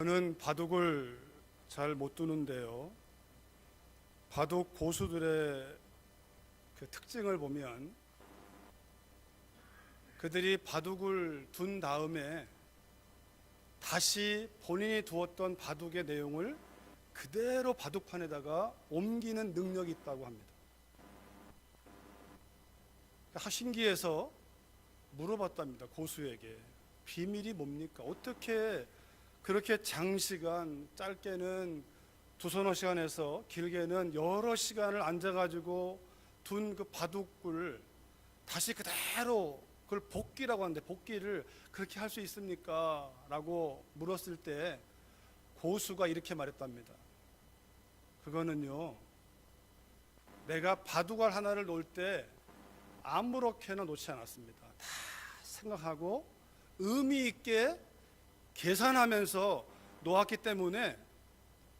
저는 바둑을 잘 못 두는데요. 바둑 고수들의 그 특징을 보면 그들이 바둑을 둔 다음에 다시 본인이 두었던 바둑의 내용을 그대로 바둑판에다가 옮기는 능력이 있다고 합니다. 신기해서 물어봤답니다. 고수에게. 비밀이 뭡니까? 어떻게 그렇게 장시간, 짧게는 두서너 시간에서 길게는 여러 시간을 앉아가지고 둔 그 바둑을 다시 그대로 그걸 복기라고 하는데 복기를 그렇게 할 수 있습니까? 라고 물었을 때 고수가 이렇게 말했답니다. 그거는요, 내가 바둑알 하나를 놓을 때 아무렇게나 놓지 않았습니다. 다 생각하고 의미 있게 계산하면서 놓았기 때문에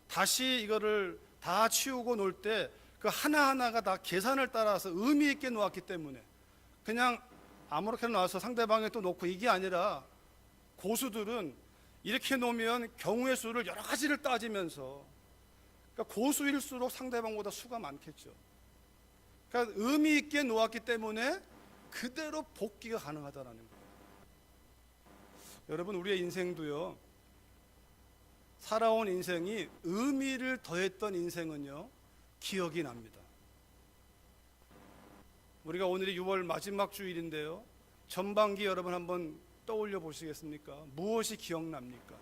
다시 이거를 다 치우고 놓을 때 그 하나하나가 다 계산을 따라서 의미 있게 놓았기 때문에 그냥 아무렇게나 놔서 상대방에 또 놓고 이게 아니라 고수들은 이렇게 놓으면 경우의 수를 여러 가지를 따지면서 그러니까 고수일수록 상대방보다 수가 많겠죠. 그러니까 의미 있게 놓았기 때문에 그대로 복기가 가능하다는 거예요. 여러분, 우리의 인생도요, 살아온 인생이 의미를 더했던 인생은요, 기억이 납니다. 우리가 오늘이 6월 마지막 주일인데요, 전반기 여러분 한번 떠올려 보시겠습니까? 무엇이 기억납니까?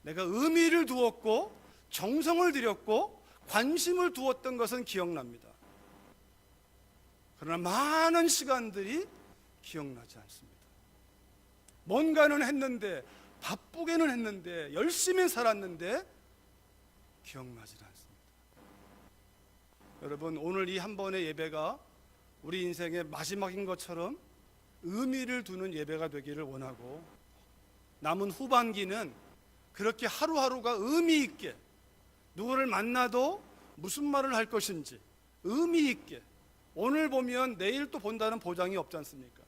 내가 의미를 두었고 정성을 들였고 관심을 두었던 것은 기억납니다. 그러나 많은 시간들이 기억나지 않습니다. 뭔가는 했는데, 바쁘게는 했는데, 열심히 살았는데 기억나지 않습니다. 여러분, 오늘 이 한 번의 예배가 우리 인생의 마지막인 것처럼 의미를 두는 예배가 되기를 원하고, 남은 후반기는 그렇게 하루하루가 의미 있게, 누구를 만나도 무슨 말을 할 것인지 의미 있게, 오늘 보면 내일 또 본다는 보장이 없지 않습니까?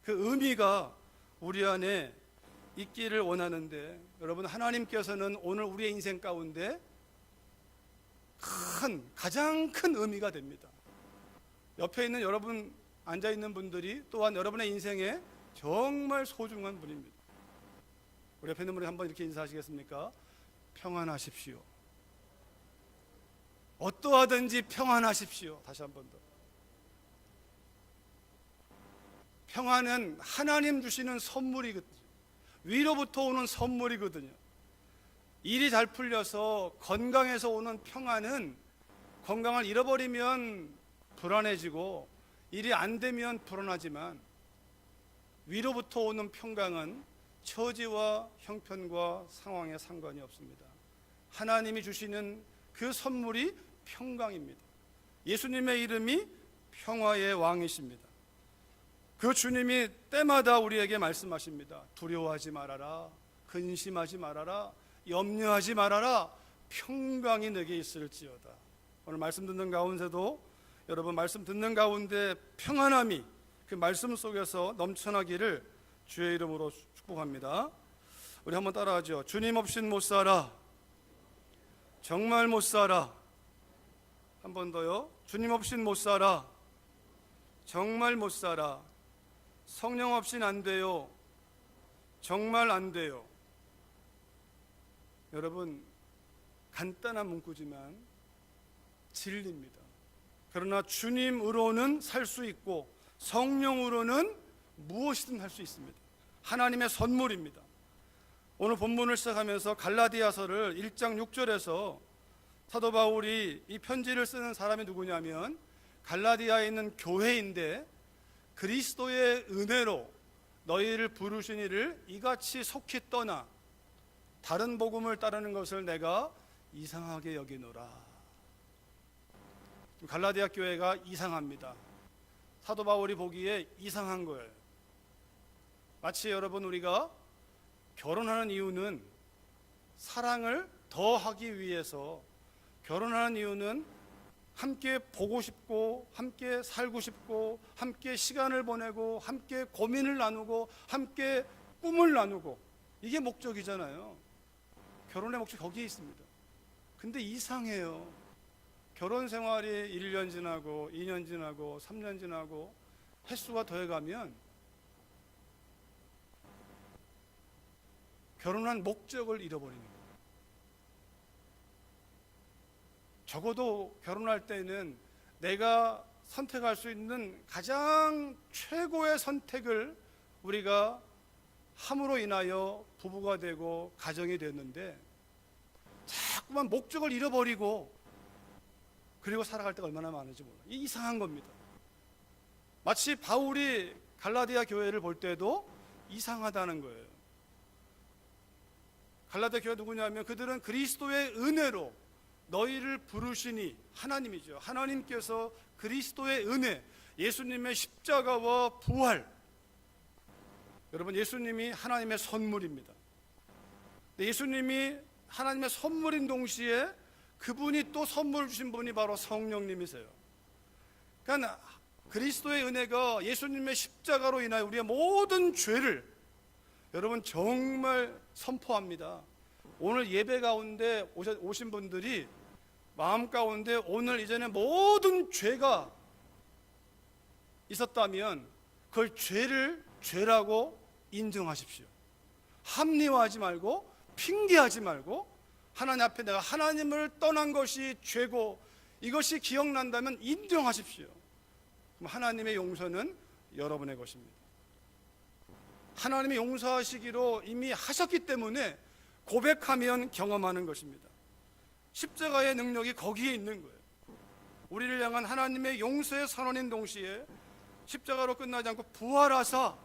그 의미가 우리 안에 있기를 원하는데, 여러분, 하나님께서는 오늘 우리의 인생 가운데 가장 큰 의미가 됩니다. 옆에 있는 여러분, 앉아있는 분들이 또한 여러분의 인생에 정말 소중한 분입니다. 우리 옆에 있는 분이 한번 이렇게 인사하시겠습니까? 평안하십시오. 어떠하든지 평안하십시오. 다시 한 번 더. 평안은 하나님 주시는 선물이거든요. 위로부터 오는 선물이거든요. 일이 잘 풀려서 건강해서 오는 평안은 건강을 잃어버리면 불안해지고 일이 안 되면 불안하지만, 위로부터 오는 평강은 처지와 형편과 상황에 상관이 없습니다. 하나님이 주시는 그 선물이 평강입니다. 예수님의 이름이 평화의 왕이십니다. 그 주님이 때마다 우리에게 말씀하십니다. 두려워하지 말아라, 근심하지 말아라, 염려하지 말아라, 평강이 내게 있을지어다. 오늘 말씀 듣는 가운데도 여러분, 말씀 듣는 가운데 평안함이 그 말씀 속에서 넘쳐나기를 주의 이름으로 축복합니다. 우리 한번 따라하죠. 주님 없인 못 살아, 정말 못 살아. 한 번 더요. 주님 없인 못 살아, 정말 못 살아. 성령 없인 안 돼요, 정말 안 돼요. 여러분, 간단한 문구지만 진리입니다. 그러나 주님으로는 살 수 있고 성령으로는 무엇이든 할 수 있습니다. 하나님의 선물입니다. 오늘 본문을 시작하면서 갈라디아서를 1장 6절에서 사도 바울이 이 편지를 쓰는 사람이 누구냐면 갈라디아에 있는 교회인데, 그리스도의 은혜로 너희를 부르신 이를 이같이 속히 떠나 다른 복음을 따르는 것을 내가 이상하게 여기노라. 갈라디아 교회가 이상합니다. 사도 바울이 보기에 이상한 거예요. 마치 여러분, 우리가 결혼하는 이유는 사랑을 더 하기 위해서, 결혼하는 이유는 함께 보고 싶고 함께 살고 싶고 함께 시간을 보내고 함께 고민을 나누고 함께 꿈을 나누고, 이게 목적이잖아요. 결혼의 목적이 거기에 있습니다. 근데 이상해요. 결혼 생활이 1년 지나고 2년 지나고 3년 지나고 횟수가 더해가면 결혼한 목적을 잃어버리는 거예요. 적어도 결혼할 때는 내가 선택할 수 있는 가장 최고의 선택을 우리가 함으로 인하여 부부가 되고 가정이 됐는데 자꾸만 목적을 잃어버리고 그리고 살아갈 때가 얼마나 많은지 몰라요. 이상한 겁니다. 마치 바울이 갈라디아 교회를 볼 때도 이상하다는 거예요. 갈라디아 교회 누구냐면 그들은 그리스도의 은혜로 너희를 부르시니, 하나님이죠. 하나님께서 그리스도의 은혜, 예수님의 십자가와 부활, 여러분 예수님이 하나님의 선물입니다. 예수님이 하나님의 선물인 동시에 그분이 또 선물 주신 분이 바로 성령님이세요. 그러니까 그리스도의 은혜가 예수님의 십자가로 인하여 우리의 모든 죄를, 여러분 정말 선포합니다. 오늘 예배 가운데 오신 분들이 마음 가운데 오늘 이전에 모든 죄가 있었다면 그걸 죄라고 인정하십시오. 합리화하지 말고 핑계하지 말고 하나님 앞에 내가 하나님을 떠난 것이 죄고 이것이 기억난다면 인정하십시오. 그럼 하나님의 용서는 여러분의 것입니다. 하나님이 용서하시기로 이미 하셨기 때문에 고백하면 경험하는 것입니다. 십자가의 능력이 거기에 있는 거예요. 우리를 향한 하나님의 용서의 선언인 동시에 십자가로 끝나지 않고 부활하사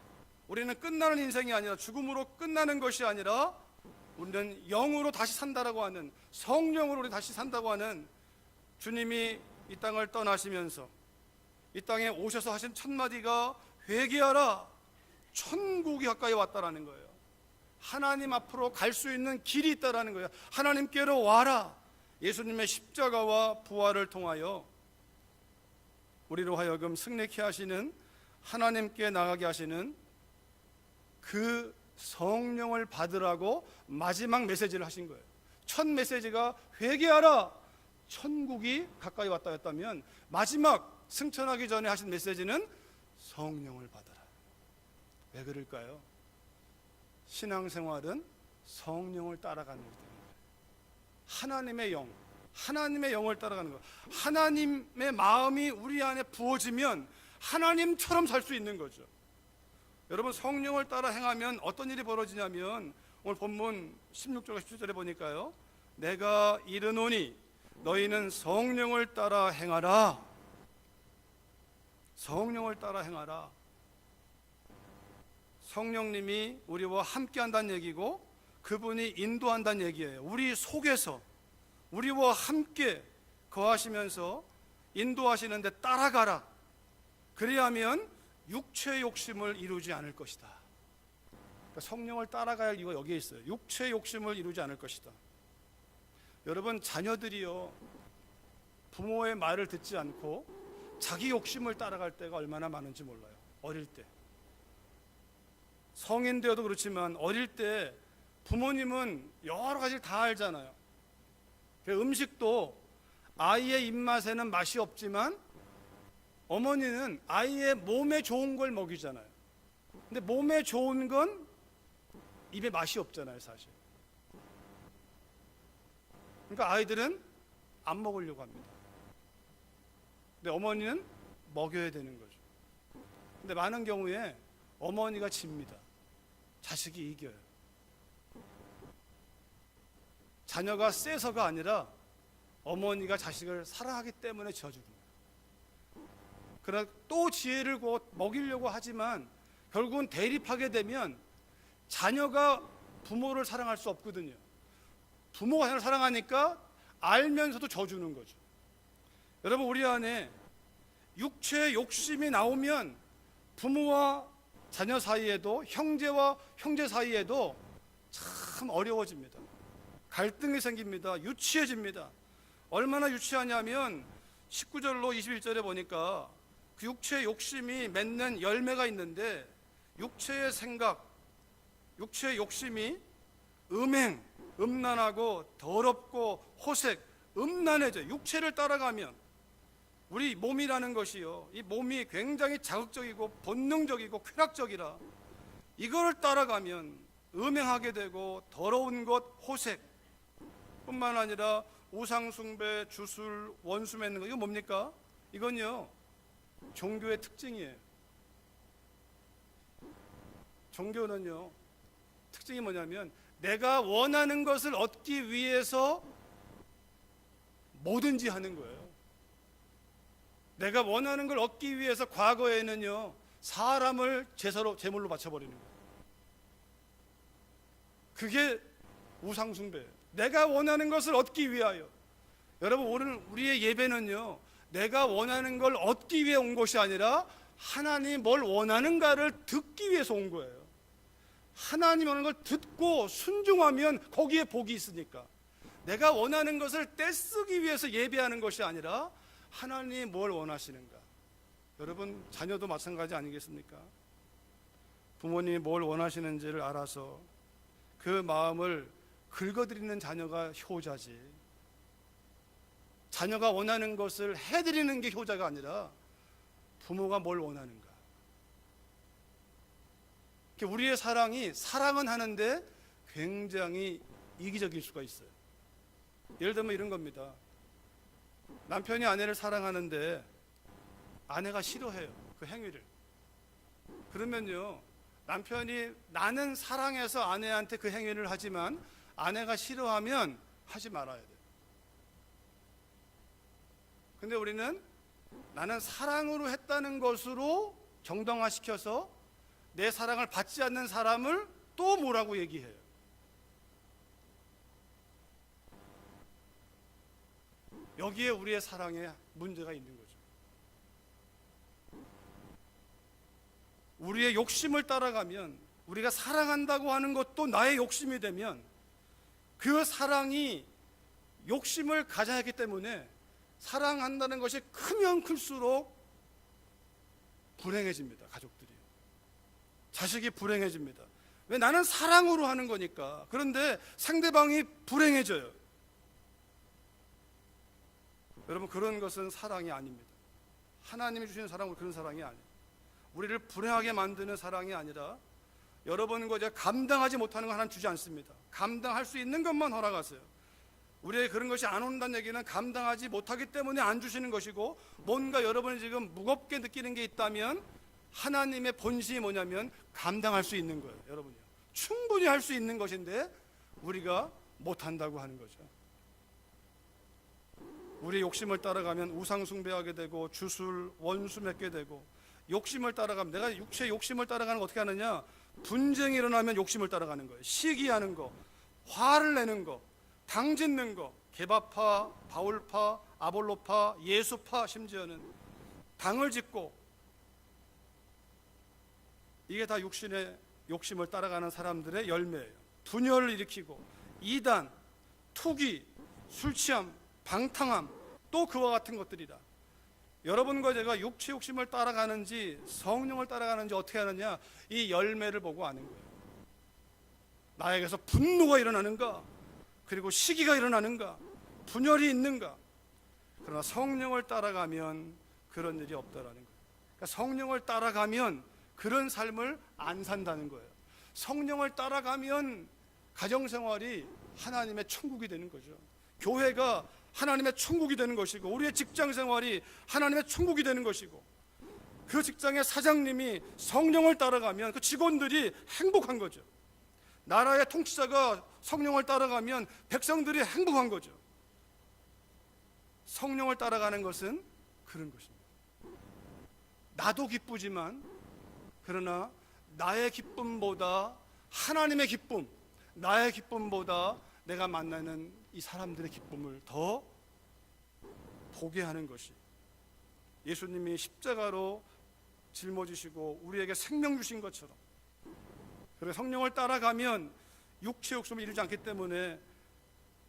우리는 끝나는 인생이 아니라 죽음으로 끝나는 것이 아니라 우리는 영으로 다시 산다라고 하는, 성령으로 우리 다시 산다고 하는 주님이 이 땅을 떠나시면서 이 땅에 오셔서 하신 첫 마디가 회개하라, 천국이 가까이 왔다라는 거예요. 하나님 앞으로 갈 수 있는 길이 있다라는 거예요. 하나님께로 와라. 예수님의 십자가와 부활을 통하여 우리로 하여금 승리케 하시는, 하나님께 나가게 하시는 그 성령을 받으라고 마지막 메시지를 하신 거예요. 첫 메시지가 회개하라, 천국이 가까이 왔다 했다면 마지막 승천하기 전에 하신 메시지는 성령을 받아라. 왜 그럴까요? 신앙생활은 성령을 따라가는 거예요. 하나님의 영, 하나님의 영을 따라가는 거예요. 하나님의 마음이 우리 안에 부어지면 하나님처럼 살 수 있는 거죠. 여러분 성령을 따라 행하면 어떤 일이 벌어지냐면 오늘 본문 16절과 17절에 보니까요, 내가 이르노니 너희는 성령을 따라 행하라. 성령을 따라 행하라. 성령님이 우리와 함께 한다는 얘기고 그분이 인도한다는 얘기예요. 우리 속에서 우리와 함께 거하시면서 인도하시는데 따라가라. 그리하면 육체의 욕심을 이루지 않을 것이다. 그러니까 성령을 따라가야 할 이유가 여기에 있어요. 육체의 욕심을 이루지 않을 것이다. 여러분 자녀들이요, 부모의 말을 듣지 않고 자기 욕심을 따라갈 때가 얼마나 많은지 몰라요. 어릴 때. 성인 되어도 그렇지만 어릴 때 부모님은 여러 가지를 다 알잖아요. 음식도 아이의 입맛에는 맛이 없지만 어머니는 아이의 몸에 좋은 걸 먹이잖아요. 근데 몸에 좋은 건 입에 맛이 없잖아요, 사실. 그러니까 아이들은 안 먹으려고 합니다. 근데 어머니는 먹여야 되는 거죠. 근데 많은 경우에 어머니가 집니다. 자식이 이겨요. 자녀가 세서가 아니라 어머니가 자식을 사랑하기 때문에 져주는 거예요. 그러나 또 지혜를 먹이려고 하지만 결국은 대립하게 되면 자녀가 부모를 사랑할 수 없거든요. 부모가 자녀를 사랑하니까 알면서도 져주는 거죠. 여러분 우리 안에 육체의 욕심이 나오면 부모와 자녀 사이에도, 형제와 형제 사이에도 참 어려워집니다. 갈등이 생깁니다. 유치해집니다. 얼마나 유치하냐면 19절로 21절에 보니까 그 육체의 욕심이 맺는 열매가 있는데 육체의 생각, 육체의 욕심이 음행, 음란하고 더럽고 호색, 음란해져. 육체를 따라가면 우리 몸이라는 것이요, 이 몸이 굉장히 자극적이고 본능적이고 쾌락적이라 이걸 따라가면 음행하게 되고 더러운 것, 호색 뿐만 아니라 우상숭배, 주술, 원수 맺는 거, 이거 뭡니까? 이건요 종교의 특징이에요. 종교는요 특징이 뭐냐면 내가 원하는 것을 얻기 위해서 뭐든지 하는 거예요. 내가 원하는 걸 얻기 위해서 과거에는요 사람을 제물로 바쳐버리는 거예요. 그게 우상숭배예요. 내가 원하는 것을 얻기 위하여. 여러분, 오늘 우리의 예배는요 내가 원하는 걸 얻기 위해 온 것이 아니라 하나님이 뭘 원하는가를 듣기 위해서 온 거예요. 하나님 원하는 걸 듣고 순종하면 거기에 복이 있으니까. 내가 원하는 것을 떼쓰기 위해서 예배하는 것이 아니라 하나님이 뭘 원하시는가. 여러분, 자녀도 마찬가지 아니겠습니까? 부모님이 뭘 원하시는지를 알아서 그 마음을 긁어드리는 자녀가 효자지, 자녀가 원하는 것을 해드리는 게 효자가 아니라 부모가 뭘 원하는가. 우리의 사랑은 하는데 굉장히 이기적일 수가 있어요. 예를 들면 이런 겁니다. 남편이 아내를 사랑하는데 아내가 싫어해요, 그 행위를. 그러면요 남편이 나는 사랑해서 아내한테 그 행위를 하지만 아내가 싫어하면 하지 말아야 돼요. 근데 우리는 나는 사랑으로 했다는 것으로 정당화시켜서 내 사랑을 받지 않는 사람을 또 뭐라고 얘기해요. 여기에 우리의 사랑에 문제가 있는 거죠. 우리의 욕심을 따라가면, 우리가 사랑한다고 하는 것도 나의 욕심이 되면 그 사랑이 욕심을 가져야 하기 때문에 사랑한다는 것이 크면 클수록 불행해집니다. 가족들이, 자식이 불행해집니다. 왜? 나는 사랑으로 하는 거니까. 그런데 상대방이 불행해져요. 여러분, 그런 것은 사랑이 아닙니다. 하나님이 주시는 사랑은 그런 사랑이 아니에요. 우리를 불행하게 만드는 사랑이 아니라 여러분과 제가 감당하지 못하는 거 하나는 주지 않습니다. 감당할 수 있는 것만 허락하세요. 우리에게 그런 것이 안 온다는 얘기는 감당하지 못하기 때문에 안 주시는 것이고, 뭔가 여러분이 지금 무겁게 느끼는 게 있다면 하나님의 본심이 뭐냐면 감당할 수 있는 거예요. 여러분이요, 충분히 할 수 있는 것인데 우리가 못한다고 하는 거죠. 우리의 욕심을 따라가면 우상 숭배하게 되고 주술, 원수 맺게 되고, 욕심을 따라가면, 내가 육체의 욕심을 따라가는 거 어떻게 하느냐, 분쟁이 일어나면 욕심을 따라가는 거예요. 시기하는 거, 화를 내는 거, 당짓는 거, 게바파, 바울파, 아볼로파, 예수파, 심지어는 당을 짓고, 이게 다 육신의 욕심을 따라가는 사람들의 열매예요. 분열을 일으키고 이단, 투기, 술 취함, 방탕함, 또 그와 같은 것들이다. 여러분과 제가 육체 욕심을 따라가는지 성령을 따라가는지 어떻게 하느냐, 이 열매를 보고 아는 거예요. 나에게서 분노가 일어나는가, 그리고 시기가 일어나는가, 분열이 있는가. 그러나 성령을 따라가면 그런 일이 없다라는 거예요. 그러니까 성령을 따라가면 그런 삶을 안 산다는 거예요. 성령을 따라가면 가정생활이 하나님의 천국이 되는 거죠. 교회가 하나님의 천국이 되는 것이고, 우리의 직장생활이 하나님의 천국이 되는 것이고, 그 직장의 사장님이 성령을 따라가면 그 직원들이 행복한 거죠. 나라의 통치자가 성령을 따라가면 백성들이 행복한 거죠. 성령을 따라가는 것은 그런 것입니다. 나도 기쁘지만, 그러나 나의 기쁨보다 하나님의 기쁨, 나의 기쁨보다 내가 만나는 이 사람들의 기쁨을 더 보게 하는 것이, 예수님이 십자가로 짊어지시고 우리에게 생명 주신 것처럼, 그래서 성령을 따라가면 육체 욕심을 이루지 않기 때문에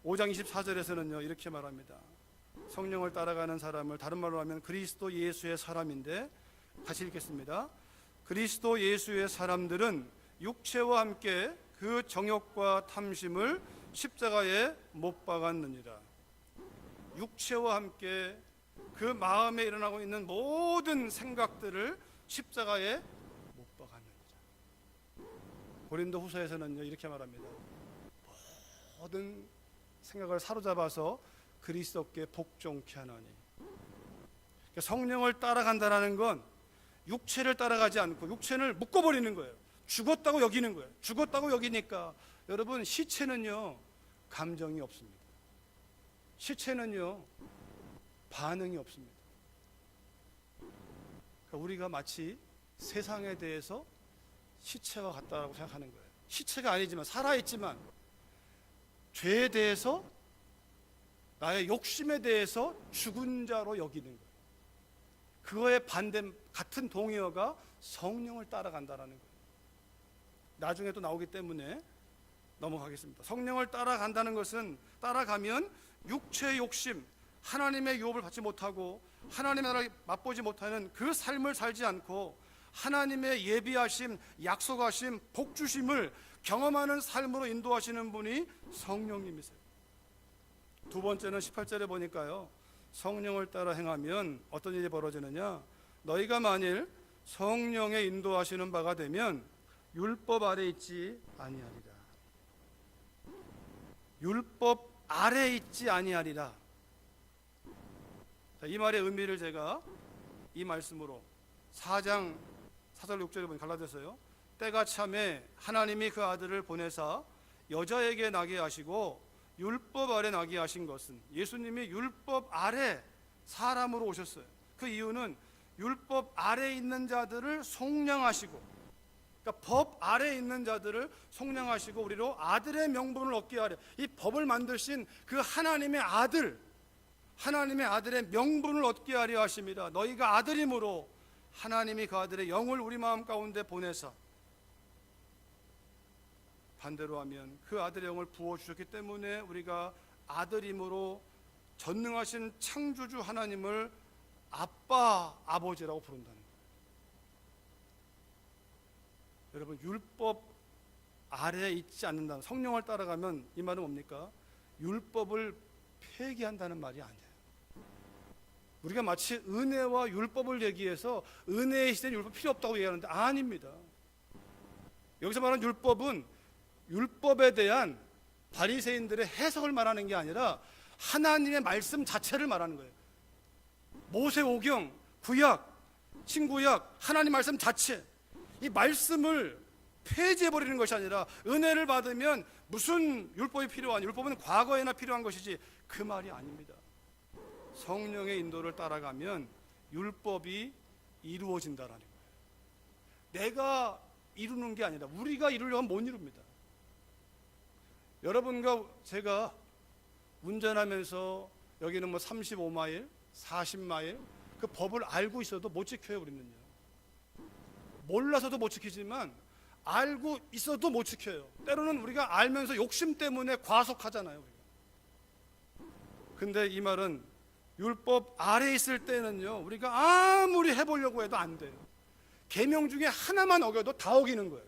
5장 24절에서는요 이렇게 말합니다. 성령을 따라가는 사람을 다른 말로 하면 그리스도 예수의 사람인데, 다시 읽겠습니다. 그리스도 예수의 사람들은 육체와 함께 그 정욕과 탐심을 십자가에 못 박았느니라. 육체와 함께 그 마음에 일어나고 있는 모든 생각들을 십자가에 못 박았느니라. 고린도 후서에서는요 이렇게 말합니다. 모든 생각을 사로잡아서 그리스도께 복종케 하나니. 그러니까 성령을 따라간다는 건 육체를 따라가지 않고 육체를 묶어버리는 거예요. 죽었다고 여기는 거예요. 죽었다고 여기니까 여러분, 시체는요 감정이 없습니다. 시체는요 반응이 없습니다. 그러니까 우리가 마치 세상에 대해서 시체와 같다라고 생각하는 거예요. 시체가 아니지만, 살아있지만 죄에 대해서, 나의 욕심에 대해서 죽은 자로 여기는 거예요. 그거에 반대 같은 동의어가 성령을 따라간다라는 거예요. 나중에 또 나오기 때문에 넘어가겠습니다. 성령을 따라간다는 것은, 따라가면 육체의 욕심, 하나님의 유업을 받지 못하고 하나님의 나라를 맛보지 못하는 그 삶을 살지 않고 하나님의 예비하심, 약속하심, 복주심을 경험하는 삶으로 인도하시는 분이 성령님이세요. 두 번째는 18절에 보니까요, 성령을 따라 행하면 어떤 일이 벌어지느냐, 너희가 만일 성령의 인도하시는 바가 되면 율법 아래 있지 아니하리라. 율법 아래 있지 아니하리라. 자, 이 말의 의미를 제가 이 말씀으로 4장 4절 6절에 보니 갈라디아서요, 때가 참에 하나님이 그 아들을 보내사 여자에게 나게 하시고 율법 아래 나게 하신 것은, 예수님이 율법 아래 사람으로 오셨어요. 그 이유는 율법 아래 있는 자들을 속량하시고, 그러니까 법 아래 있는 자들을 속량하시고 우리로 아들의 명분을 얻게 하려, 이 법을 만드신 그 하나님의 아들, 하나님의 아들의 명분을 얻게 하려 하십니다. 너희가 아들이므로 하나님이 그 아들의 영을 우리 마음 가운데 보내사, 반대로 하면 그 아들의 영을 부어주셨기 때문에 우리가 아들임으로 전능하신 창조주 하나님을 아빠, 아버지라고 부른다는 거예요. 여러분, 율법 아래에 있지 않는다, 성령을 따라가면 이 말은 뭡니까? 율법을 폐기한다는 말이 아니에요. 우리가 마치 은혜와 율법을 얘기해서 은혜의 시대는 율법 필요 없다고 얘기하는데 아닙니다. 여기서 말하는 율법은 율법에 대한 바리새인들의 해석을 말하는 게 아니라 하나님의 말씀 자체를 말하는 거예요. 모세오경, 구약, 신구약, 하나님 말씀 자체, 이 말씀을 폐지해버리는 것이 아니라 은혜를 받으면 무슨 율법이 필요하니, 율법은 과거에나 필요한 것이지, 그 말이 아닙니다. 성령의 인도를 따라가면 율법이 이루어진다라는 거예요. 내가 이루는 게 아니라 우리가 이루려면 못 이룹니다. 여러분과 제가 운전하면서 여기는 뭐 35마일, 40마일 그 법을 알고 있어도 못 지켜요. 우리는요, 몰라서도 못 지키지만 알고 있어도 못 지켜요. 때로는 우리가 알면서 욕심 때문에 과속하잖아요, 우리가. 근데 이 말은 율법 아래에 있을 때는요, 우리가 아무리 해보려고 해도 안 돼요. 계명 중에 하나만 어겨도 다 어기는 거예요.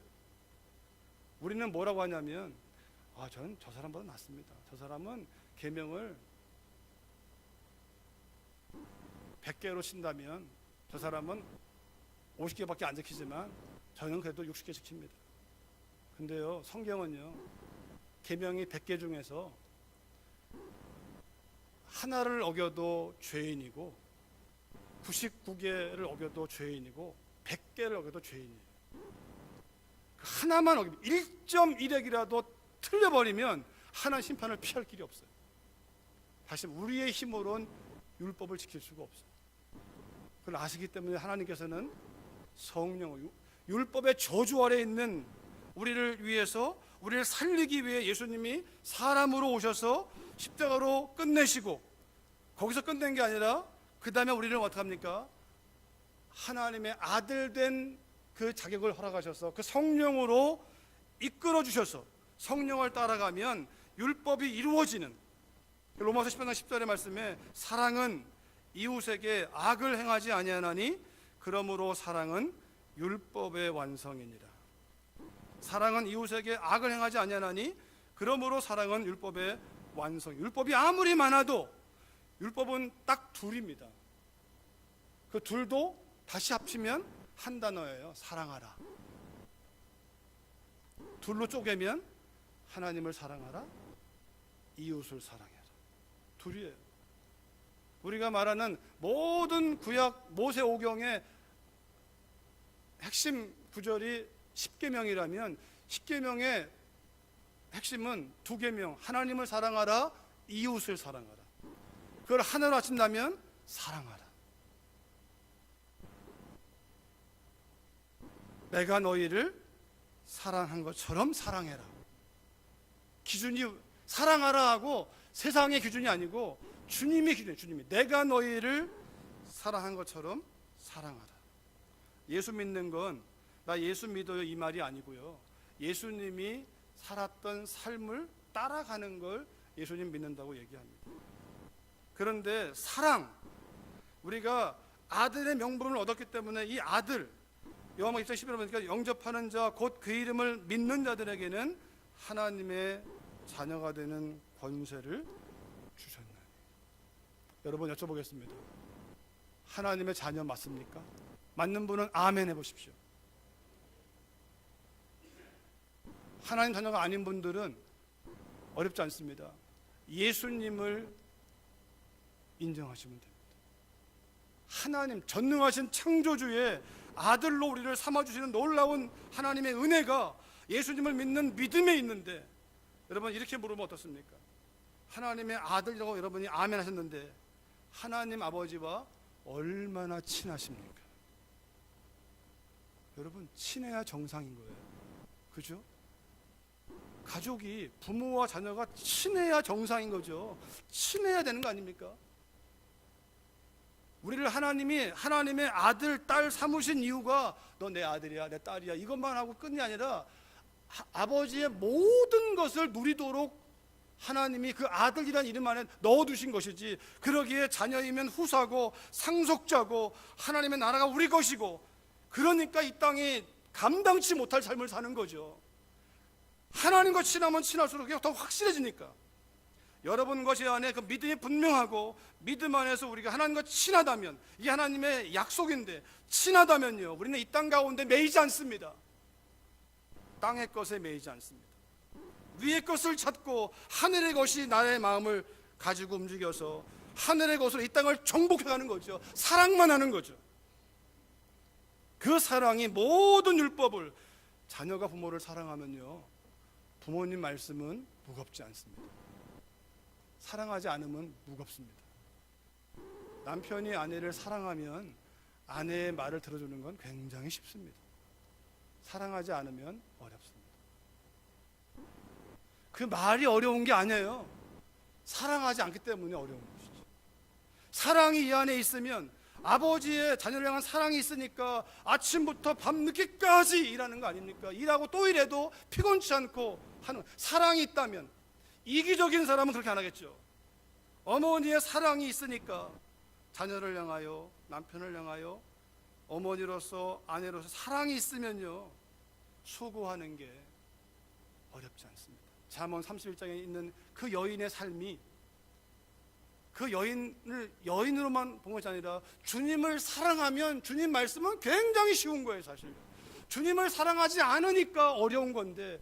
우리는 뭐라고 하냐면, 저는 저 사람보다 낫습니다. 저 사람은 계명을 100개로 친다면 저 사람은 50개밖에 안 지키지만 저는 그래도 60개 지킵니다. 근데요, 성경은요, 계명이 100개 중에서 하나를 어겨도 죄인이고 99개를 어겨도 죄인이고 100개를 어겨도 죄인이에요. 하나만 어기면 1.1핵이라도 틀려버리면 하나님 심판을 피할 길이 없어요. 다시 우리의 힘으로는 율법을 지킬 수가 없어요. 그걸 아시기 때문에 하나님께서는 성령을, 율법의 저주 아래 있는 우리를 위해서, 우리를 살리기 위해 예수님이 사람으로 오셔서 십자가로 끝내시고, 거기서 끝낸 게 아니라 그 다음에 우리를 어떻게 합니까? 하나님의 아들 된 그 자격을 허락하셔서 그 성령으로 이끌어 주셔서 성령을 따라가면 율법이 이루어지는, 로마서 10장 10절의 말씀에 사랑은 이웃에게 악을 행하지 아니하나니 그러므로 사랑은 율법의 완성이니라. 사랑은 이웃에게 악을 행하지 아니하나니 그러므로 사랑은 율법의 완성. 율법이 아무리 많아도 율법은 딱 둘입니다. 그 둘도 다시 합치면 한 단어예요. 사랑하라. 둘로 쪼개면 하나님을 사랑하라, 이웃을 사랑해라. 둘이에요. 우리가 말하는 모든 구약 모세오경의 핵심 구절이 10계명이라면 10계명의 핵심은 2계명, 하나님을 사랑하라, 이웃을 사랑하라. 그걸 하나로 합친다면 사랑하라. 내가 너희를 사랑한 것처럼 사랑해라. 기준이 사랑하라 하고 세상의 기준이 아니고 주님의 기준이에요. 주님이 내가 너희를 사랑한 것처럼 사랑하라. 예수 믿는 건 나 예수 믿어요 이 말이 아니고요, 예수님이 살았던 삶을 따라가는 걸 예수님 믿는다고 얘기합니다. 그런데 사랑, 우리가 아들의 명분을 얻었기 때문에 이 아들, 요한복음 1장 11절 보니까 영접하는 자 곧 그 이름을 믿는 자들에게는 하나님의 자녀가 되는 권세를 주셨나니. 여러분 여쭤보겠습니다. 하나님의 자녀 맞습니까? 맞는 분은 아멘 해보십시오. 하나님 자녀가 아닌 분들은 어렵지 않습니다. 예수님을 인정하시면 됩니다. 하나님 전능하신 창조주의 아들로 우리를 삼아주시는 놀라운 하나님의 은혜가 예수님을 믿는 믿음에 있는데, 여러분 이렇게 물으면 어떻습니까? 하나님의 아들이라고 여러분이 아멘 하셨는데 하나님 아버지와 얼마나 친하십니까? 여러분 친해야 정상인 거예요. 그죠? 가족이, 부모와 자녀가 친해야 정상인 거죠. 친해야 되는 거 아닙니까? 우리를 하나님이 하나님의 아들, 딸 삼으신 이유가 너 내 아들이야, 내 딸이야 이것만 하고 끝이 아니라 아버지의 모든 것을 누리도록 하나님이 그 아들이라는 이름 안에 넣어두신 것이지, 그러기에 자녀이면 후사고 상속자고 하나님의 나라가 우리 것이고, 그러니까 이 땅이 감당치 못할 삶을 사는 거죠. 하나님과 친하면 친할수록 더 확실해지니까. 여러분 것이 안에 그 믿음이 분명하고 믿음 안에서 우리가 하나님과 친하다면, 이게 하나님의 약속인데 친하다면요, 우리는 이 땅 가운데 매이지 않습니다. 땅의 것에 매이지 않습니다. 위의 것을 찾고 하늘의 것이 나의 마음을 가지고 움직여서 하늘의 것으로 이 땅을 정복해가는 거죠. 사랑만 하는 거죠. 그 사랑이 모든 율법을, 자녀가 부모를 사랑하면요 부모님 말씀은 무겁지 않습니다. 사랑하지 않으면 무겁습니다. 남편이 아내를 사랑하면 아내의 말을 들어주는 건 굉장히 쉽습니다. 사랑하지 않으면 어렵습니다. 그 말이 어려운 게 아니에요. 사랑하지 않기 때문에 어려운 것이죠. 사랑이 이 안에 있으면, 아버지의 자녀를 향한 사랑이 있으니까 아침부터 밤늦게까지 일하는 거 아닙니까? 일하고 또 일해도 피곤치 않고 하는, 사랑이 있다면, 이기적인 사람은 그렇게 안 하겠죠. 어머니의 사랑이 있으니까 자녀를 향하여, 남편을 향하여 어머니로서, 아내로서 사랑이 있으면요 수고하는 게 어렵지 않습니다. 잠언 31장에 있는 그 여인의 삶이, 그 여인을 여인으로만 본 것이 아니라 주님을 사랑하면 주님 말씀은 굉장히 쉬운 거예요. 사실 주님을 사랑하지 않으니까 어려운 건데,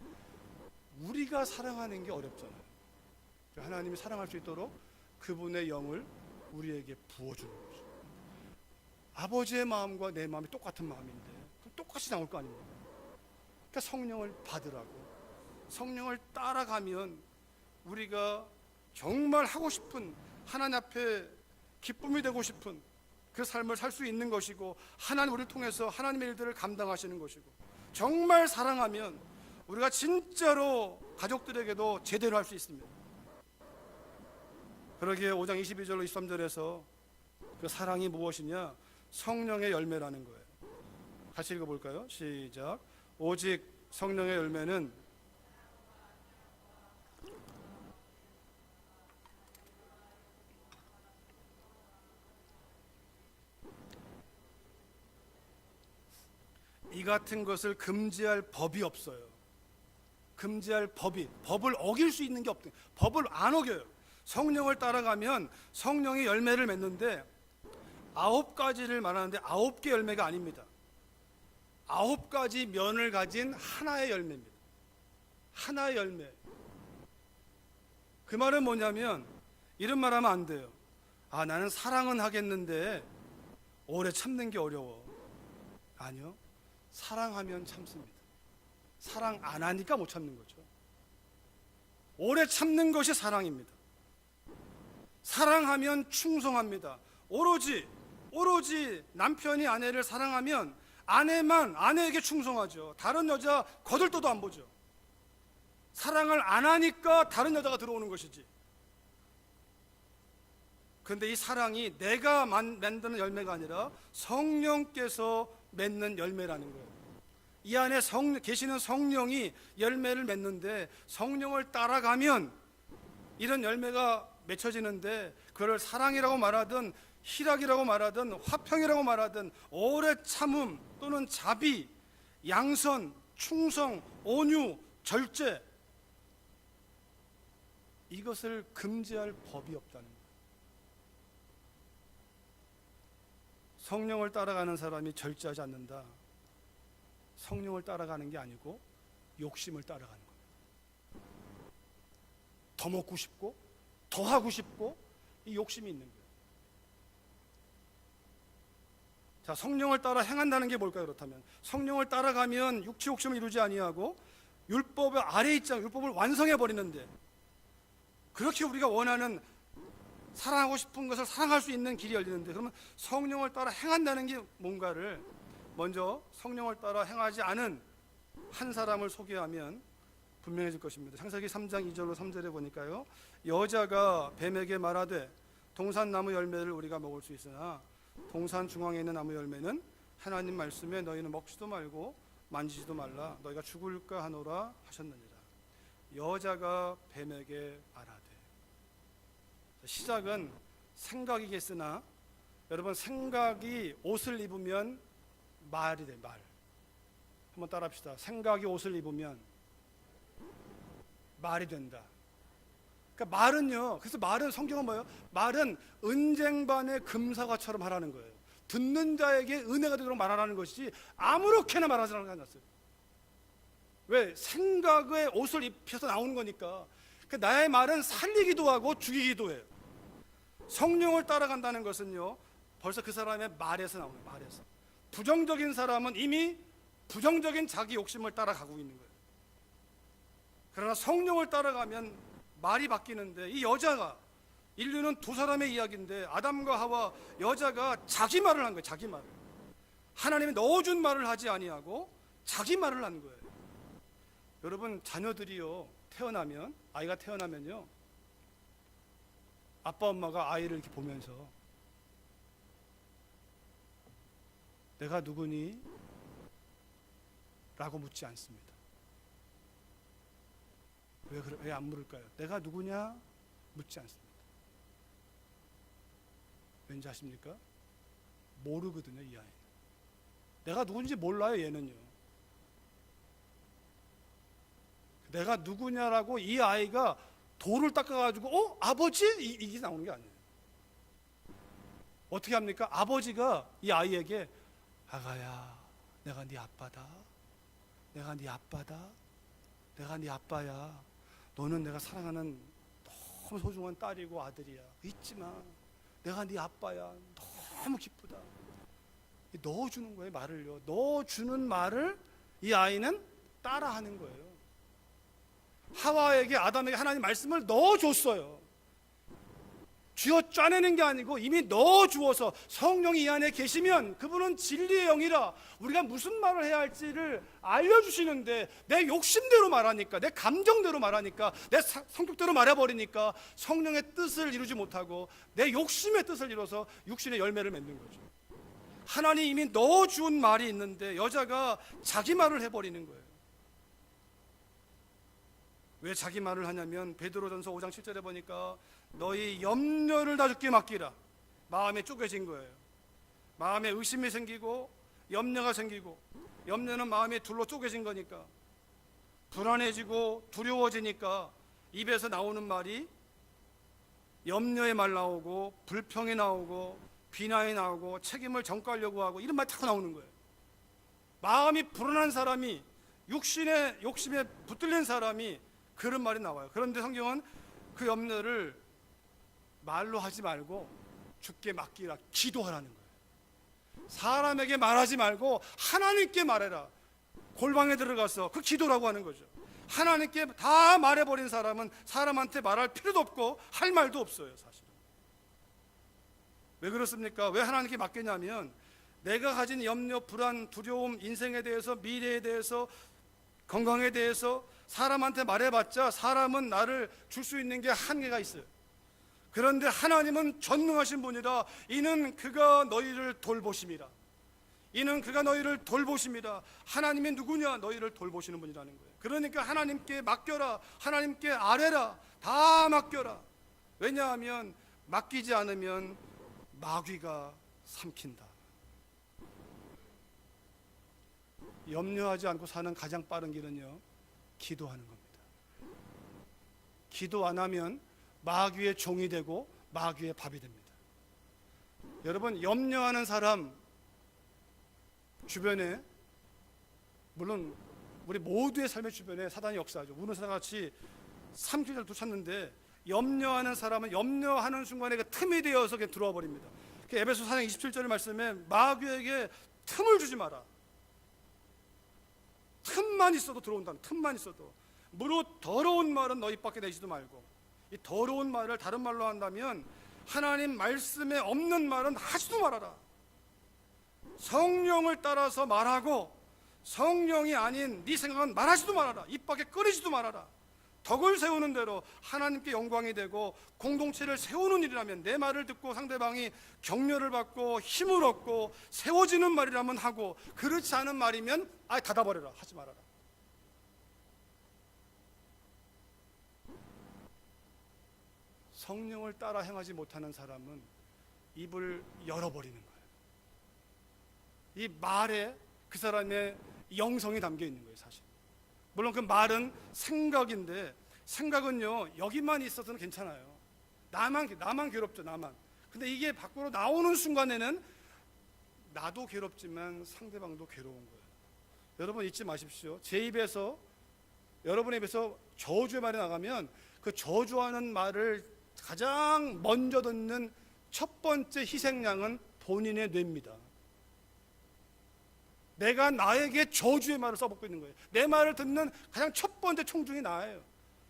우리가 사랑하는 게 어렵잖아요. 하나님이 사랑할 수 있도록 그분의 영을 우리에게 부어주는 거죠. 아버지의 마음과 내 마음이 똑같은 마음인데 그럼 똑같이 나올 거 아닙니까? 그러니까 성령을 받으라고, 성령을 따라가면 우리가 정말 하고 싶은, 하나님 앞에 기쁨이 되고 싶은 그 삶을 살 수 있는 것이고, 하나님 우리를 통해서 하나님의 일들을 감당하시는 것이고, 정말 사랑하면 우리가 진짜로 가족들에게도 제대로 할 수 있습니다. 그러기에 5장 22절로 23절에서 그 사랑이 무엇이냐? 성령의 열매라는 거예요. 같이 읽어볼까요? 시작. 오직 성령의 열매는 이 같은 것을 금지할 법이 없어요. 금지할 법을 어길 수 있는 게 없대. 법을 안 어겨요. 성령을 따라가면 성령이 열매를 맺는데 9가지를 말하는데 9개 열매가 아닙니다. 9가지 면을 가진 하나의 열매입니다. 하나의 열매. 그 말은 뭐냐면 이런 말 하면 안 돼요. 아, 나는 사랑은 하겠는데 오래 참는 게 어려워. 아니요. 사랑하면 참습니다. 사랑 안 하니까 못 참는 거죠. 오래 참는 것이 사랑입니다. 사랑하면 충성합니다. 오로지 남편이 아내를 사랑하면 아내에게 충성하죠. 다른 여자 거들떠도 안 보죠. 사랑을 안 하니까 다른 여자가 들어오는 것이지. 그런데 이 사랑이 내가 만드는 열매가 아니라 성령께서 맺는 열매라는 거예요. 이 안에 계시는 성령이 열매를 맺는데 성령을 따라가면 이런 열매가 맺혀지는데 그걸 사랑이라고 말하든 희락이라고 말하든 화평이라고 말하든 오래 참음 또는 자비, 양선, 충성, 온유, 절제, 이것을 금지할 법이 없다는 거예요. 성령을 따라가는 사람이 절제하지 않는다. 성령을 따라가는 게 아니고 욕심을 따라가는 거예요. 더 먹고 싶고 더 하고 싶고 이 욕심이 있는 거예요. 자, 성령을 따라 행한다는 게 뭘까요? 그렇다면 성령을 따라가면 육체 욕심을 이루지 아니하고 율법의 아래 있잖아요. 율법을 완성해 버리는데 그렇게 우리가 원하는 사랑하고 싶은 것을 사랑할 수 있는 길이 열리는데 그러면 성령을 따라 행한다는 게 뭔가를 먼저 성령을 따라 행하지 않은 한 사람을 소개하면 분명해질 것입니다. 창세기 3장 2절로 3절에 보니까요. 여자가 뱀에게 말하되 동산나무 열매를 우리가 먹을 수 있으나 동산 중앙에 있는 나무 열매는 하나님 말씀에 너희는 먹지도 말고 만지지도 말라 너희가 죽을까 하노라 하셨느니라. 여자가 뱀에게 말하되. 시작은 생각이겠으나 여러분 생각이 옷을 입으면 말이 돼. 말. 한번 따라합시다. 생각이 옷을 입으면 말이 된다. 그러니까 말은요. 그래서 말은 성경은 뭐예요? 말은 은쟁반의 금사과처럼 하라는 거예요. 듣는 자에게 은혜가 되도록 말하라는 것이지 아무렇게나 말하지 않았어요. 왜? 생각에 옷을 입혀서 나오는 거니까. 그러니까 나의 말은 살리기도 하고 죽이기도 해요. 성령을 따라간다는 것은요. 벌써 그 사람의 말에서 나오는 거예요. 말에서. 부정적인 사람은 이미 부정적인 자기 욕심을 따라가고 있는 거예요. 그러나 성령을 따라가면 말이 바뀌는데 이 여자가 인류는 두 사람의 이야기인데 아담과 하와 여자가 자기 말을 한 거예요. 자기 말을. 하나님이 넣어준 말을 하지 아니하고 자기 말을 한 거예요. 여러분 자녀들이요 아이가 태어나면요 아빠 엄마가 아이를 이렇게 보면서 내가 누구니? 라고 묻지 않습니다. 왜 안 물을까요? 내가 누구냐? 묻지 않습니다. 왠지 아십니까? 모르거든요, 이 아이는. 내가 누군지 몰라요, 얘는요. 내가 누구냐라고 이 아이가 돌을 닦아가지고 아버지? 이게 나오는 게 아니에요. 어떻게 합니까? 아버지가 이 아이에게 아가야 내가 네 아빠다. 내가 네 아빠다. 내가 네 아빠야. 너는 내가 사랑하는 너무 소중한 딸이고 아들이야. 잊지 마. 내가 네 아빠야. 너무 기쁘다. 넣어주는 거예요, 말을요. 넣어주는 말을 이 아이는 따라하는 거예요. 하와에게 아담에게 하나님 말씀을 넣어줬어요. 쥐어 짜내는 게 아니고 이미 넣어주어서 성령이 이 안에 계시면 그분은 진리의 영이라 우리가 무슨 말을 해야 할지를 알려주시는데 내 욕심대로 말하니까 내 감정대로 말하니까 내 성격대로 말해버리니까 성령의 뜻을 이루지 못하고 내 욕심의 뜻을 이뤄서 육신의 열매를 맺는 거죠. 하나님이 이미 넣어준 말이 있는데 여자가 자기 말을 해버리는 거예요. 왜 자기 말을 하냐면 베드로전서 5장 7절에 보니까 너희 염려를 다 주께 맡기라. 마음에 쪼개진 거예요. 마음에 의심이 생기고 염려가 생기고 염려는 마음에 둘로 쪼개진 거니까 불안해지고 두려워지니까 입에서 나오는 말이 염려의 말 나오고 불평이 나오고 비난이 나오고 책임을 전가하려고 하고 이런 말이 자꾸 나오는 거예요. 마음이 불안한 사람이 육신의 욕심에 붙들린 사람이 그런 말이 나와요. 그런데 성경은 그 염려를 말로 하지 말고 주께 맡기라, 기도하라는 거예요. 사람에게 말하지 말고 하나님께 말해라. 골방에 들어가서 그 기도라고 하는 거죠. 하나님께 다 말해버린 사람은 사람한테 말할 필요도 없고 할 말도 없어요. 사실은 왜 그렇습니까? 왜 하나님께 맡기냐면 내가 가진 염려, 불안, 두려움, 인생에 대해서, 미래에 대해서, 건강에 대해서 사람한테 말해봤자 사람은 나를 줄 수 있는 게 한계가 있어요. 그런데 하나님은 전능하신 분이라 이는 그가 너희를 돌보심이라. 이는 그가 너희를 돌보심이라. 하나님이 누구냐? 너희를 돌보시는 분이라는 거예요. 그러니까 하나님께 맡겨라, 하나님께 아뢰라, 다 맡겨라. 왜냐하면 맡기지 않으면 마귀가 삼킨다. 염려하지 않고 사는 가장 빠른 길은요, 기도하는 겁니다. 기도 안 하면 마귀의 종이 되고 마귀의 밥이 됩니다. 여러분, 염려하는 사람 주변에, 물론 우리 모두의 삶의 주변에 사단이 역사하죠. 우는 사단같이 삼킬자를 쫓았는데 염려하는 사람은 염려하는 순간에 그 틈이 되어서 그냥 들어와 버립니다. 에베소 4장 27절 말씀에 마귀에게 틈을 주지 마라. 틈만 있어도 들어온다는, 틈만 있어도. 무릇 더러운 말은 너희 밖에 내지도 말고. 이 더러운 말을 다른 말로 한다면 하나님 말씀에 없는 말은 하지도 말아라. 성령을 따라서 말하고 성령이 아닌 네 생각은 말하지도 말아라. 입 밖에 꺼내지도 말아라. 덕을 세우는 대로 하나님께 영광이 되고 공동체를 세우는 일이라면, 내 말을 듣고 상대방이 격려를 받고 힘을 얻고 세워지는 말이라면 하고, 그렇지 않은 말이면 아예 닫아버려라. 하지 말아라. 성령을 따라 행하지 못하는 사람은 입을 열어버리는 거예요. 이 말에 그 사람의 영성이 담겨 있는 거예요. 사실 물론 그 말은 생각인데, 생각은요 여기만 있어서는 괜찮아요. 나만 괴롭죠. 나만. 근데 이게 밖으로 나오는 순간에는 나도 괴롭지만 상대방도 괴로운 거예요. 여러분 잊지 마십시오. 제 입에서, 여러분의 입에서 저주의 말이 나가면 그 저주하는 말을 가장 먼저 듣는 첫 번째 희생양은 본인의 뇌입니다. 내가 나에게 저주의 말을 써먹고 있는 거예요. 내 말을 듣는 가장 첫 번째 총중이 나예요.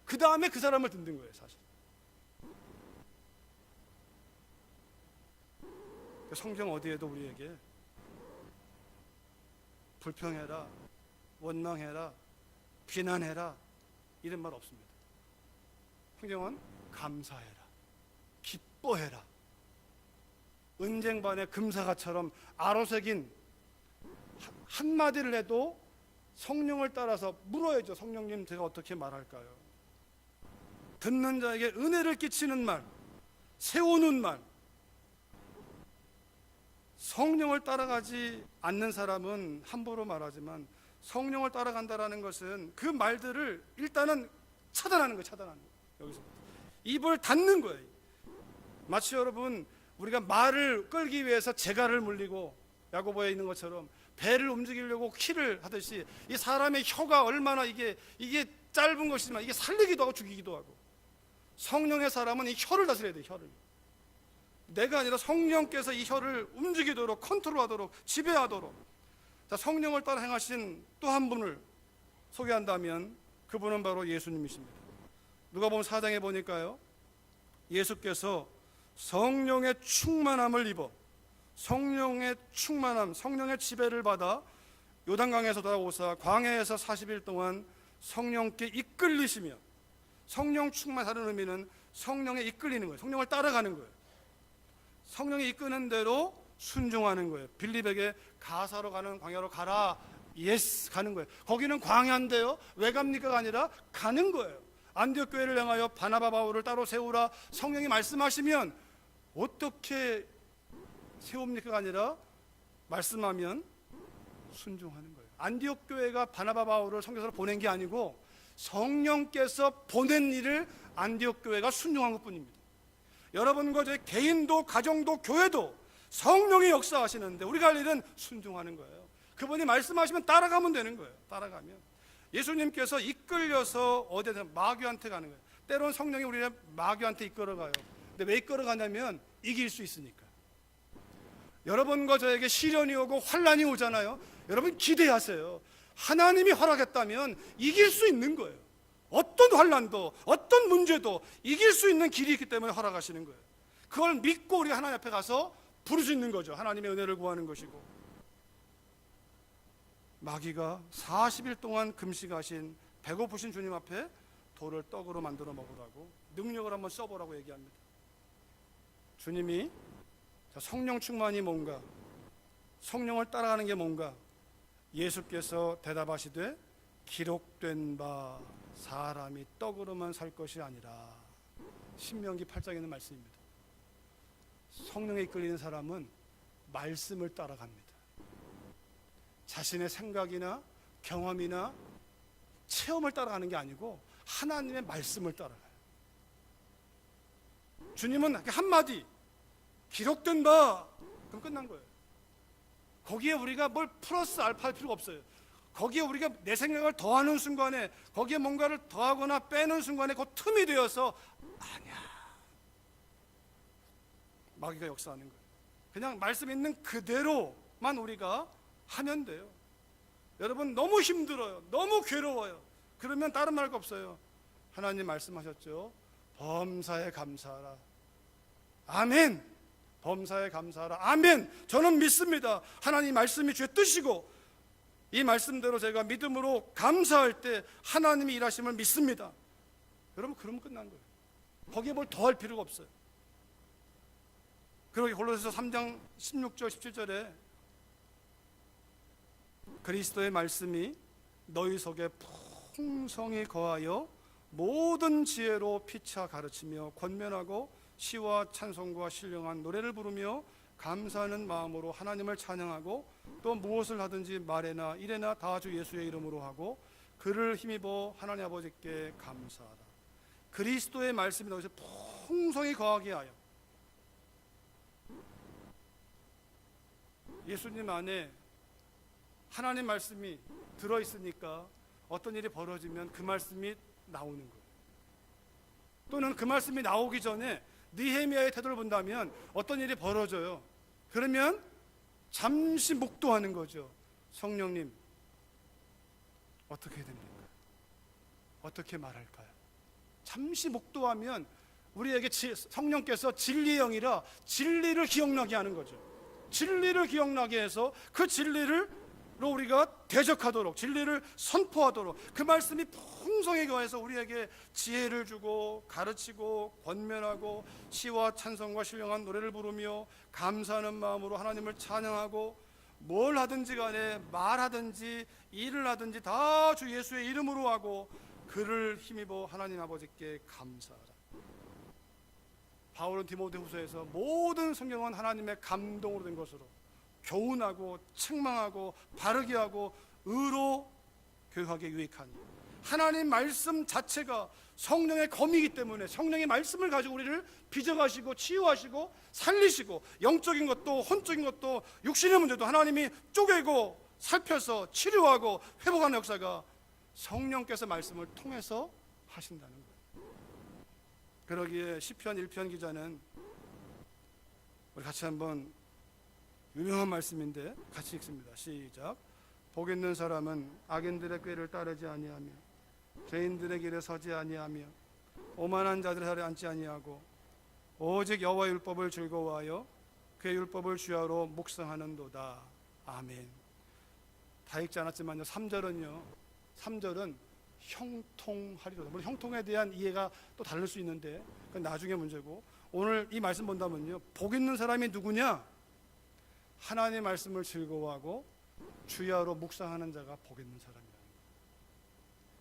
그 다음에 그 사람을 듣는 거예요. 사실 성경 어디에도 우리에게 불평해라, 원망해라, 비난해라 이런 말 없습니다. 성경은 감사해라, 기뻐해라, 은쟁반의 금사가처럼 아로새긴 한마디를 해도 성령을 따라서 물어야죠. 성령님, 제가 어떻게 말할까요? 듣는 자에게 은혜를 끼치는 말, 세우는 말. 성령을 따라가지 않는 사람은 함부로 말하지만 성령을 따라간다라는 것은 그 말들을 일단은 차단하는 거예요. 차단하는 거예요. 여기서 입을 닫는 거예요. 마치 여러분, 우리가 말을 끌기 위해서 재갈을 물리고 야고보에 있는 것처럼 배를 움직이려고 키를 하듯이, 이 사람의 혀가 얼마나 이게 짧은 것이지만 이게 살리기도 하고 죽이기도 하고, 성령의 사람은 이 혀를 다스려야 돼요. 혀를. 내가 아니라 성령께서 이 혀를 움직이도록, 컨트롤하도록, 지배하도록. 자, 성령을 따라 행하신 또 한 분을 소개한다면 그분은 바로 예수님이십니다. 누가복음 4장에 보니까요, 예수께서 성령의 충만함을 입어, 성령의 충만함, 성령의 지배를 받아 요단강에서 돌아오사 광야에서 40일 동안 성령께 이끌리시며, 성령 충만하는 의미는 성령에 이끌리는 거예요. 성령을 따라가는 거예요. 성령이 이끄는 대로 순종하는 거예요. 빌립에게 가사로 가는 광야로 가라. 예스, 가는 거예요. 거기는 광야인데요, 왜 갑니까가 아니라 가는 거예요. 안디옥 교회를 향하여 바나바 바울을 따로 세우라. 성령이 말씀하시면 어떻게 세웁니까가 아니라 말씀하면 순종하는 거예요. 안디옥 교회가 바나바 바울을 선교사로 보낸 게 아니고 성령께서 보낸 일을 안디옥 교회가 순종한 것뿐입니다. 여러분과 제 개인도 가정도 교회도 성령이 역사하시는데 우리가 할 일은 순종하는 거예요. 그분이 말씀하시면 따라가면 되는 거예요. 따라가면 예수님께서 이끌려서 어디든 마귀한테 가는 거예요. 때로는 성령이 우리를 마귀한테 이끌어가요. 근데 왜 이끌어가냐면 이길 수 있으니까. 여러분과 저에게 시련이 오고 환난이 오잖아요. 여러분 기대하세요. 하나님이 허락했다면 이길 수 있는 거예요. 어떤 환난도 어떤 문제도 이길 수 있는 길이 있기 때문에 허락하시는 거예요. 그걸 믿고 우리가 하나님 앞에 가서 부를 수 있는 거죠. 하나님의 은혜를 구하는 것이고. 마귀가 40일 동안 금식하신 배고프신 주님 앞에 돌을 떡으로 만들어 먹으라고 능력을 한번 써보라고 얘기합니다. 주님이 성령 충만이 뭔가, 성령을 따라가는 게 뭔가, 예수께서 대답하시되 기록된 바 사람이 떡으로만 살 것이 아니라. 신명기 8장에 있는 말씀입니다. 성령에 이끌리는 사람은 말씀을 따라갑니다. 자신의 생각이나 경험이나 체험을 따라가는 게 아니고 하나님의 말씀을 따라가요. 주님은 한마디 기록된 바 그럼 끝난 거예요. 거기에 우리가 뭘 플러스 알파 할 필요가 없어요. 거기에 우리가 내 생각을 더하는 순간에, 거기에 뭔가를 더하거나 빼는 순간에 그 틈이 되어서 아니야, 마귀가 역사하는 거예요. 그냥 말씀 있는 그대로만 우리가 하면 돼요. 여러분 너무 힘들어요, 너무 괴로워요. 그러면 다른 말 거 없어요. 하나님 말씀하셨죠. 범사에 감사하라. 아멘. 범사에 감사하라. 아멘. 저는 믿습니다. 하나님 말씀이 주의 뜻이고 이 말씀대로 제가 믿음으로 감사할 때 하나님이 일하심을 믿습니다. 여러분 그러면 끝난 거예요. 거기에 뭘 더할 필요가 없어요. 그러기 골로새서 3장 16절 17절에 그리스도의 말씀이 너희 속에 풍성히 거하여 모든 지혜로 피차 가르치며 권면하고 시와 찬송과 신령한 노래를 부르며 감사하는 마음으로 하나님을 찬양하고 또 무엇을 하든지 말에나 일에나 다 주 예수의 이름으로 하고 그를 힘입어 하나님 아버지께 감사하라. 그리스도의 말씀이 너희에게 풍성히 거하게 하여. 예수님 안에 하나님 말씀이 들어있으니까 어떤 일이 벌어지면 그 말씀이 나오는 거예요. 또는 그 말씀이 나오기 전에 느헤미야의 태도를 본다면 어떤 일이 벌어져요. 그러면 잠시 묵도하는 거죠. 성령님 어떻게 해야 됩니까? 어떻게 말할까요? 잠시 묵도하면 우리에게 성령께서 진리의 영이라 진리를 기억나게 하는 거죠. 진리를 기억나게 해서 그 진리를 우리가 대적하도록, 진리를 선포하도록 그 말씀이 풍성히 거해서 우리에게 지혜를 주고 가르치고 권면하고 시와 찬송과 신령한 노래를 부르며 감사하는 마음으로 하나님을 찬양하고 뭘 하든지 간에 말하든지 일을 하든지 다 주 예수의 이름으로 하고 그를 힘입어 하나님 아버지께 감사하라. 바울은 디모데후서에서 모든 성경은 하나님의 감동으로 된 것으로 교훈하고 책망하고 바르게 하고 의로 교육하게 유익하니. 하나님 말씀 자체가 성령의 검이기 때문에 성령의 말씀을 가지고 우리를 빚어가시고 치유하시고 살리시고 영적인 것도 혼적인 것도 육신의 문제도 하나님이 쪼개고 살펴서 치료하고 회복하는 역사가 성령께서 말씀을 통해서 하신다는 거예요. 그러기에 시편 1편 기자는 우리 같이 한번 유명한 말씀인데 같이 읽습니다. 시작. 복 있는 사람은 악인들의 꾀를 따르지 아니하며 죄인들의 길에 서지 아니하며 오만한 자들의 자리에 앉지 아니하고 오직 여호와의 율법을 즐거워하여 그의 율법을 주야로 묵상하는도다. 아멘. 다 읽지 않았지만요. 3절은 형통하리로다. 물론 형통에 대한 이해가 또 다를 수 있는데 그건 나중에 문제고, 오늘 이 말씀 본다면요, 복 있는 사람이 누구냐? 하나님의 말씀을 즐거워하고 주야로 묵상하는 자가 복 있는 사람이라는 거예요.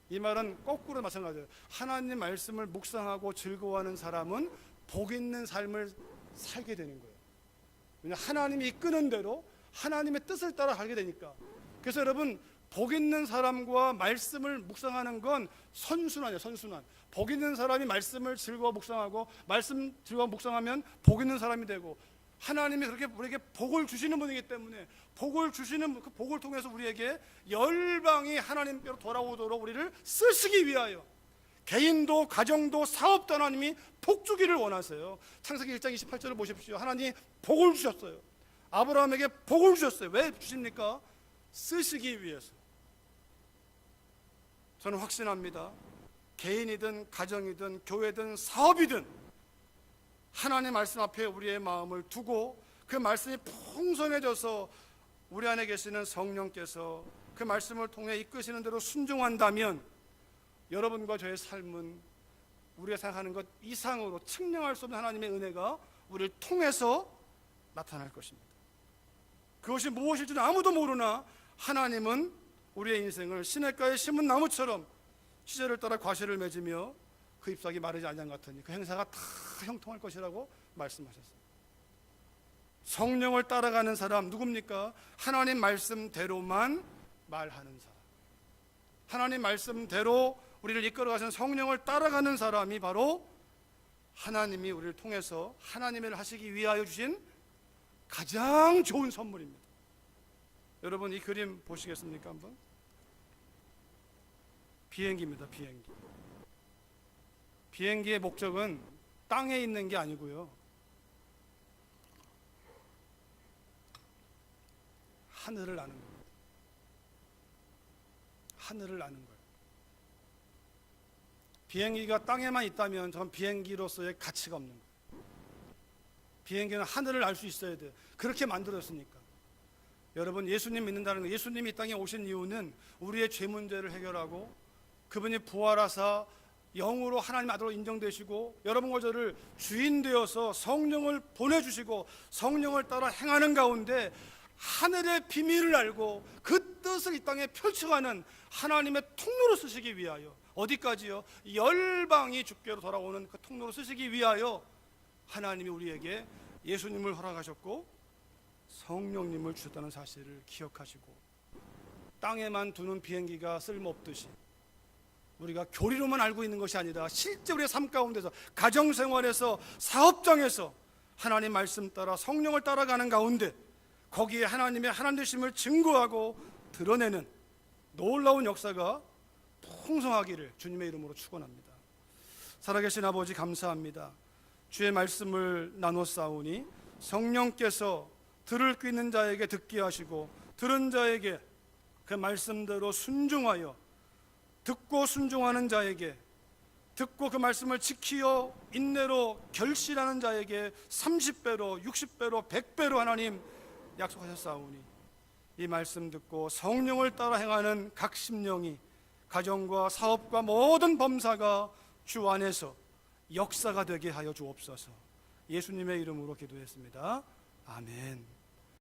이 말은 거꾸로 마찬가지예요. 하나님 말씀을 묵상하고 즐거워하는 사람은 복 있는 삶을 살게 되는 거예요. 왜냐하면 하나님이 이끄는 대로 하나님의 뜻을 따라 가게 되니까. 그래서 여러분 복 있는 사람과 말씀을 묵상하는 건 선순환이에요. 선순환. 복 있는 사람이 말씀을 즐거워 묵상하고 말씀 즐거워 묵상하면 복 있는 사람이 되고, 하나님이 그렇게 우리에게 복을 주시는 분이기 때문에 복을 주시는 그 복을 통해서 우리에게 열방이 하나님께로 돌아오도록 우리를 쓰시기 위하여, 개인도 가정도 사업도 하나님이 복 주기를 원하세요. 창세기 1장 28절을 보십시오. 하나님이 복을 주셨어요. 아브라함에게 복을 주셨어요. 왜 주십니까? 쓰시기 위해서. 저는 확신합니다. 개인이든 가정이든 교회든 사업이든 하나님의 말씀 앞에 우리의 마음을 두고 그 말씀이 풍성해져서 우리 안에 계시는 성령께서 그 말씀을 통해 이끄시는 대로 순종한다면 여러분과 저의 삶은 우리가 생각하는 것 이상으로 측량할 수 없는 하나님의 은혜가 우리를 통해서 나타날 것입니다. 그것이 무엇일지는 아무도 모르나 하나님은 우리의 인생을 시냇가에 심은 나무처럼 시절을 따라 과실을 맺으며 그 잎사귀 마르지 않는 것 같으니 그 행사가 다 형통할 것이라고 말씀하셨습니다. 성령을 따라가는 사람 누굽니까? 하나님 말씀대로만 말하는 사람, 하나님 말씀대로 우리를 이끌어가신 성령을 따라가는 사람이 바로 하나님이 우리를 통해서 하나님의 일을 하시기 위하여 주신 가장 좋은 선물입니다. 여러분 이 그림 보시겠습니까? 한번. 비행기입니다. 비행기. 비행기의 목적은 땅에 있는 게 아니고요, 하늘을 나는 겁니다. 하늘을 나는 거예요. 비행기가 땅에만 있다면 전 비행기로서의 가치가 없는 거예요. 비행기는 하늘을 날 수 있어야 돼요. 그렇게 만들었으니까. 여러분 예수님 믿는다는 거, 예수님이 이 땅에 오신 이유는 우리의 죄 문제를 해결하고 그분이 부활하사 영으로 하나님 아들로 인정되시고 여러분과 저를 주인 되어서 성령을 보내주시고 성령을 따라 행하는 가운데 하늘의 비밀을 알고 그 뜻을 이 땅에 펼쳐가는 하나님의 통로로 쓰시기 위하여, 어디까지요? 열방이 주께로 돌아오는 그 통로로 쓰시기 위하여 하나님이 우리에게 예수님을 허락하셨고 성령님을 주셨다는 사실을 기억하시고, 땅에만 두는 비행기가 쓸모없듯이 우리가 교리로만 알고 있는 것이 아니라 실제 우리의 삶 가운데서, 가정생활에서, 사업장에서 하나님 말씀 따라 성령을 따라가는 가운데 거기에 하나님의 하나님 되심을 증거하고 드러내는 놀라운 역사가 풍성하기를 주님의 이름으로 축원합니다. 살아계신 아버지 감사합니다. 주의 말씀을 나눴사오니 성령께서 들을 귀 있는 자에게 듣게 하시고 들은 자에게 그 말씀대로 순종하여, 듣고 순종하는 자에게, 듣고 그 말씀을 지키어 인내로 결실하는 자에게 30배로 60배로 100배로 하나님 약속하셨사오니 이 말씀 듣고 성령을 따라 행하는 각 심령이, 가정과 사업과 모든 범사가 주 안에서 역사가 되게 하여 주옵소서. 예수님의 이름으로 기도했습니다. 아멘.